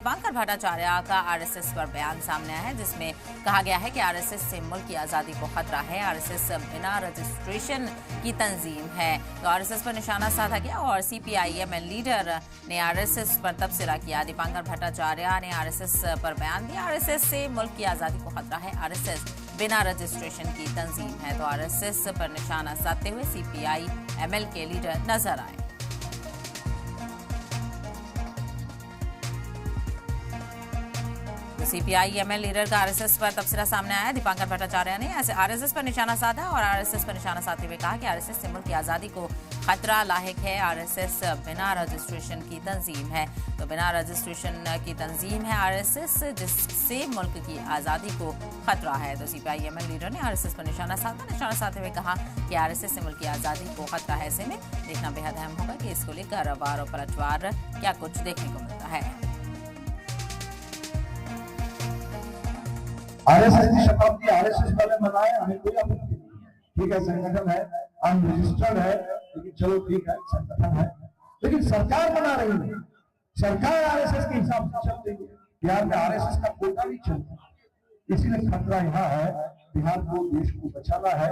दीपांकर भट्टाचार्य का आरएसएस पर बयान सामने आया है, जिसमें कहा गया है कि आरएसएस से मुल्क की आज़ादी को खतरा है। आरएसएस बिना रजिस्ट्रेशन की तंजीम है। तो आरएसएस पर निशाना साधा गया और सीपीआई-एमएल लीडर ने आरएसएस पर तबसरा किया। दीपांकर भट्टाचार्य ने आरएसएस पर बयान दिया, आरएसएस से मुल्क की आज़ादी को खतरा है। आरएसएस बिना रजिस्ट्रेशन की तंजीम है। तो आरएसएस पर निशाना साधते हुए सीपीआई-एमएल के लीडर नजर आए। सीपीआई-एमएल लीडर का आरएसएस पर तबसरा सामने आया। दीपांकर भट्टाचार्य ने आरएसएस पर निशाना साधा और आरएसएस पर निशाना साधते हुए कहा कि आरएसएस से मुल्क की आज़ादी को खतरा लाहिक है। आरएसएस बिना रजिस्ट्रेशन की तंजीम है। तो बिना रजिस्ट्रेशन की तंजीम है आरएसएस, जिससे मुल्क की आज़ादी को खतरा है। तो सीपीआई-एमएल लीडर ने आरएसएस पर निशाना साधते हुए कहा कि आरएसएस से मुल्क की आज़ादी को खतरा है। ऐसे में देखना बेहद अहम होगा कि इसको लेकर वार और पलटवार क्या कुछ देखने को मिलता है। आरएसएस की शताब्दी आरएसएस वाले मनाए, हमें कोई आपत्ति नहीं है। ठीक है, संगठन है, अनरजिस्टर्ड है, लेकिन चलो ठीक है, संगठन है, लेकिन सरकार बना रही है। सरकार आरएसएस के हिसाब से चल रही है। बिहार में आरएसएस का कोटा नहीं चलता, इसीलिए खतरा यहाँ है। बिहार को, देश को बचाना है।